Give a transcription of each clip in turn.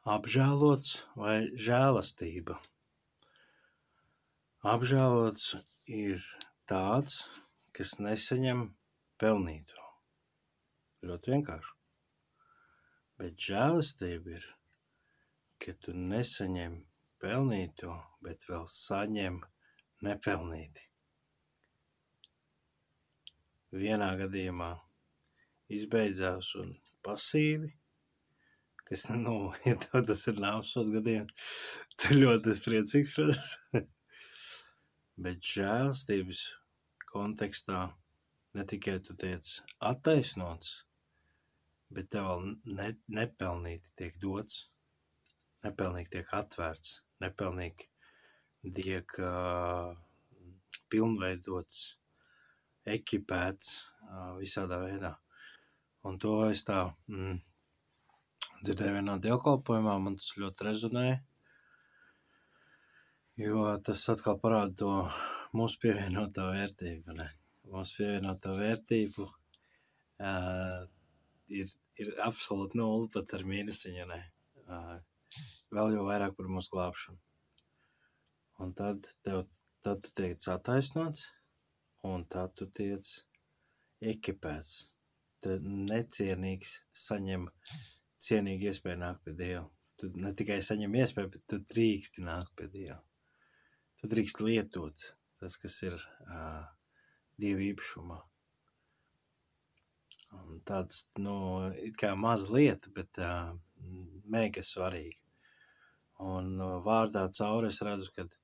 Apžēlots vai žēlastība? Apžēlots ir tāds, kas nesaņem pelnīto. Ļoti vienkārši. Bet žēlastība ir, ka tu nesaņem pelnīto, bet vēl saņem nepelnīti. Vienā gadījumā izbeidzās un pasīvi, kas, ja tev tas ir nāvsoda gadījums, tad ļoti es priecīgs, protams. Bet žēlastības kontekstā ne tikai tu tiec attaisnots, bet tev vēl nepelnīti tiek dots, nepelnīgi tiek atvērts, nepelnīgi tiek pilnveidots, ekipēts visādā veidā. Un to es tā dzirdēju vienā dievkalpojumā, man tas ļoti rezonēja, jo tas atkal parāda to mūsu pievienoto vērtību. Ne? Mūsu pievienoto vērtību ir absolūti nulle, pat ar mīnusiņu. Ne? Vēl jau vairāk par mūsu glābšanu. Un tad tu tiec attaisnots, un tad tu tiec ekipēts. Tad necienīgs saņem cienīgi iespēju nākt pie Dieva. Tu ne tikai saņem iespēju, bet tu drīksti nākt pie Dieva. Tu drīkst lietot tas, kas ir Dieva īpašumā. Un tāds, it kā maza lieta, bet mega svarīga. Un vārdā cauri es redzu, kad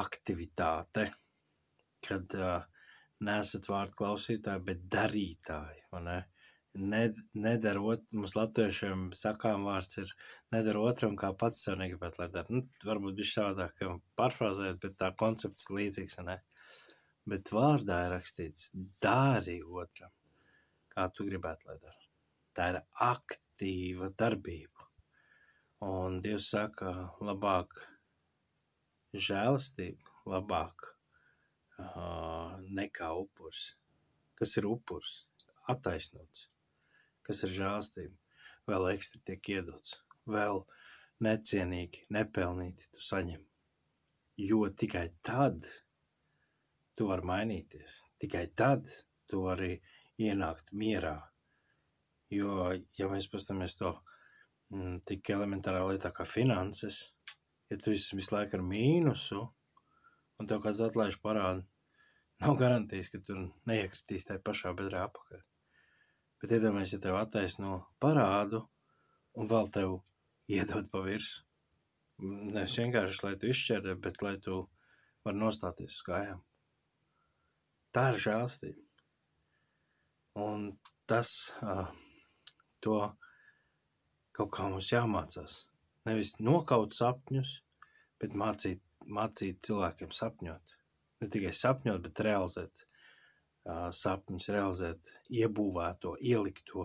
aktivitāte, kad nesat vārdu klausītāji, bet darītāji, vai ne? Nedarot, mums latviešiem sakām vārds ir nedara otram, kā pats sev negribētu, lai dara. Varbūt bišķi savādāk parfrāzēt, bet tā koncepts līdzīgs, ne? Bet vārdā ir rakstīts, dari otram, kā tu gribētu, lai dara. Tā ir aktīva darbība. Un Dievs saka, labāk žēlastība, labāk nekā upurs. Kas ir upurs? Attaisnots. Kas ir žēlastība? Vēl ekstra tiek iedots. Vēl necienīgi, nepelnīti tu saņem. Jo tikai tad tu vari mainīties. Tikai tad tu vari ienākt mierā. Jo, ja mēs pastamies to tik elementārā lietā kā finanses, ja tu esi visu laiku ar mīnusu, un tev kāds atlaiž parādu, nav garantijas, ka tu neiekritīs tajā pašā bedrē apakaļ. Bet iedomājies, ja tev attaisno parādu, un vēl tev iedod pa virsu. Nevis vienkārši, lai tu izšķērdē, bet lai tu vari nostāties uz kājām. Tā ir žēlastība. Un tas, to kaut kā mums jāmācās. Nevis nokaut sapņus, bet mācīt cilvēkiem sapņot. Ne tikai sapņot, bet realizēt sapņus, realizēt iebūvēto, ielikto,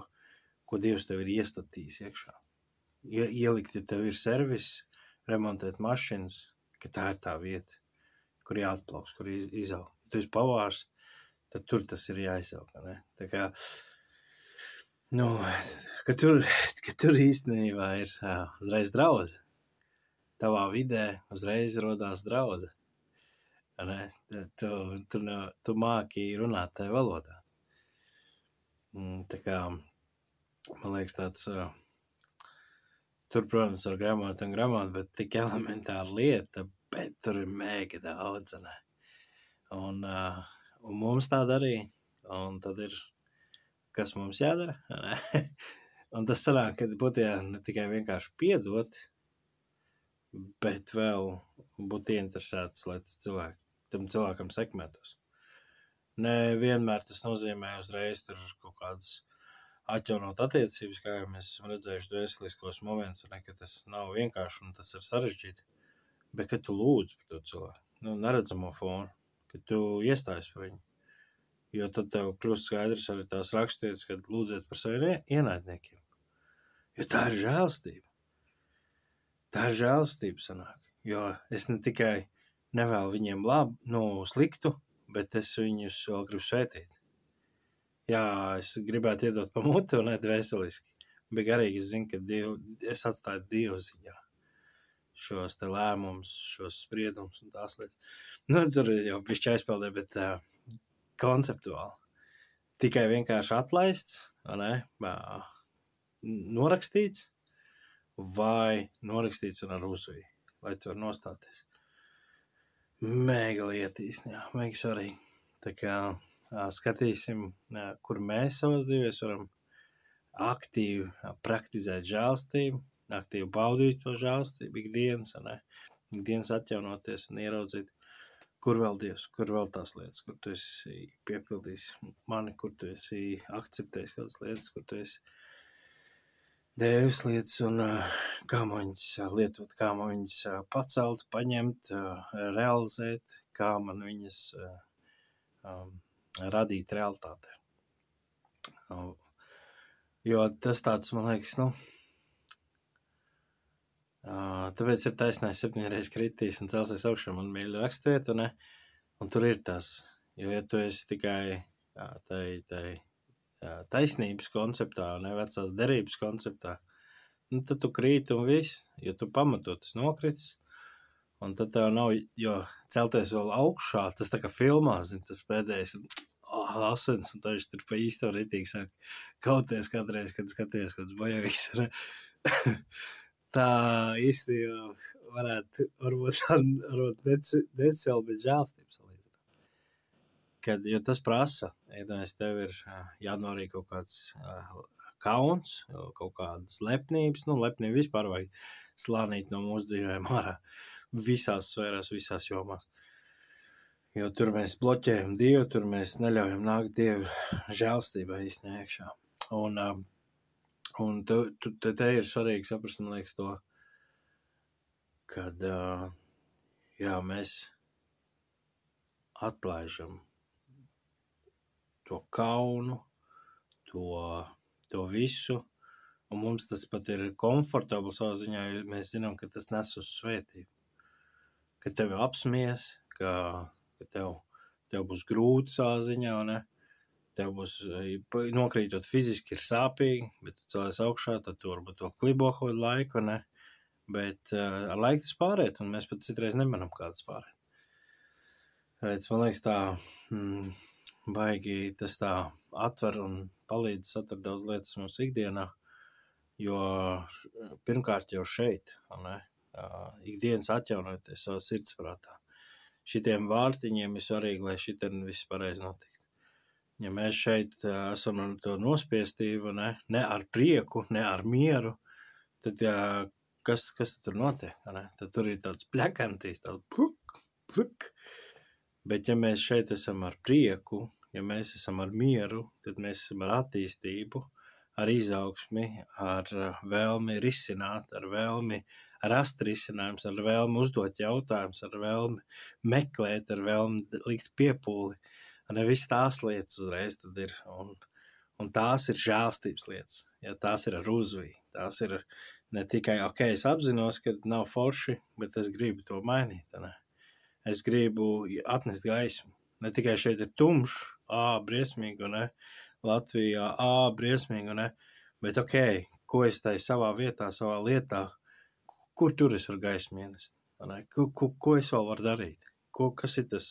ko Dievs tev ir iestatījis iekšā. Ielikt, ja tev ir servis, remontēt mašinas, ka tā ir tā vieta, kur jāatplauks, kur izaug. Ja tu esi pavārs, tad tur tas ir jāizaug. Ne? Tā kā, ka tur īstenībā ir uzreiz draudze. Tavā vidē uzreiz rodās draudze. Tu māki runāt tajā valodā. Tā kā, man liekas, tāds, tur, protams, var gramot, bet tik elementāra lieta, bet tur ir mega daudz, ne? Un mums tā darīja, un tad ir, kas mums jādara, ne? Un tas sanāk, ka būtu ne tikai vienkārši piedot, bet vēl būt ieinteresēts, lai tam cilvēkam sekmētos. Ne vienmēr tas nozīmē uzreiz tur kaut kādas atjaunot attiecības, kā jau mēs esam redzējuši dvēseliskos momentus, un ka tas nav vienkārši un tas ir sarežģīti, bet ka tu lūdz par to cilvēku, neredzamo fonu, ka tu iestājas par viņu, jo tad tev kļūst skaidrs arī tās rakstietas, kad lūdziet par saviem ienaidniekiem, jo tā ir žēlastība. Tā ir žēlastība sanāk, jo es ne tikai nevēlu viņiem sliktu, bet es viņus vēl gribu svētīt. Jā, es gribētu iedot pa muti un ne dvēseliski, bet garīgi es zinu, ka es atstāju Dievu ziņā šos te lēmumus, šos spriedumus un tās lietas. Nu, tur jau bišķi aizpildē, bet konceptuāli. Tikai vienkārši atlaists, vai ne? Norakstīts, vai norakstīts un ar uzviju, lai tu var nostāties. Mega lietīs, jā, mega svarīgi. Tā kā skatīsim, kur mēs savas dzīvēs varam aktīvi praktizēt žēlstību, aktīvi baudīt to žēlstību ikdienas, vai ne? Ikdienas atjaunoties un ieraudzīt, kur vēl Dievs, kur vēl tās lietas, kur tu esi piepildījis mani, kur tu esi akceptējis kādas lietas, kur tu esi devis lietas un kā man viņas lietot, kā man viņas pacelt, paņemt, realizēt, kā man viņas radīt realitātē. Jo tas tāds, man liekas, tāpēc ir taisnais 7 reizes kritīs un celsies augšā, man mīļa rakstvieta, ne? Un tur ir tas, jo ja tu esi tikai tai taisnības konceptā, ne vecās derības konceptā, nu tad tu krīti un viss, jo tu pamatotas nokrits, un tad tev nav, jo celties vēl augšā, tas tā kā filmā, zin, tas pēdējais, asins, un taču tur pa īsto ritīgi sāk kauties kādreiz, kad skaties, kāds bojavīgs, ne? Tā īsti varētu varbūt necel, bet žēlstības salīdzināt. Jo tas prasa, iedomājies, tev ir jānorī kaut kāds kauns, kaut kādas lepnības, lepnība vispār vajag slānīt no mūsu dzīvēm ārā visās sfērās, visās jomās. Jo tur mēs bloķējam Dievu, tur mēs neļaujam nākt Dievu žēlstībā īstenībā iekšā. Un te ir svarīgi saprast, man liekas, to, kad mēs atplaižam to kaunu, to visu, un mums tas pat ir komfortabli savā ziņā, jo mēs zinām, ka tas nes uz svētību. Ka tevi apsmies, ka tev būs grūti savā ziņā, ne? Tev būs nokrītot fiziski ir sāpīgi, bet tu cēlies augšā, tad tu varbūt to klibo kaut laiku, ne? Bet ar laiku tas pārēt, un mēs pat citreiz nemanam, kā tas pārēt. Tāpēc, man liekas, tā baigi tas tā atver un palīdz atrast daudz lietas mums ikdienā, jo pirmkārt jau šeit, ne? Ikdienas atjaunoties savā sirdsprātā. Šitiem vārtiņiem ir svarīgi, lai šitien viss pareizi notikt. Ja mēs šeit esam ar to nospiestību, ne ar prieku, ne ar mieru, tad kas tur notiek? Ne? Tad tur ir tāds pļakantīs, tāds pluk. Bet ja mēs šeit esam ar prieku, ja mēs esam ar mieru, tad mēs esam ar attīstību, ar izaugsmi, ar vēlmi risināt, ar vēlmi rast risinājums, ar vēlmi uzdot jautājumus, ar vēlmi meklēt, ar vēlmi likt piepūli. Ne viss tās lietas uzreiz tad ir, un tās ir žēlstības lietas, ja tās ir ar uzviju, tās ir ne tikai, es apzinos, ka nav forši, bet es gribu to mainīt, ne? Es gribu atnest gaismu, ne tikai šeit ir tumšs, briesmīgi, ne? Latvijā, briesmīgi, ne? Bet ko es tai savā vietā, savā lietā, kur tur es varu gaismu ienest, ne? Ko es vēl varu darīt, kas ir tas,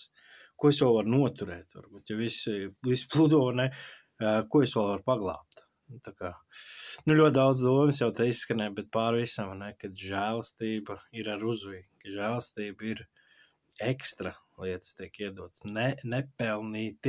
ko es vēl varu noturēt, varbūt, ja viss pludo, ne, ko es vēl varu paglābt. Tā kā, ļoti daudz domas jau te izskanē, bet pār visam, ne, kad žēlastība ir ar uzviju, ka žēlastība ir ekstra lietas tiek iedots, nepelnīti,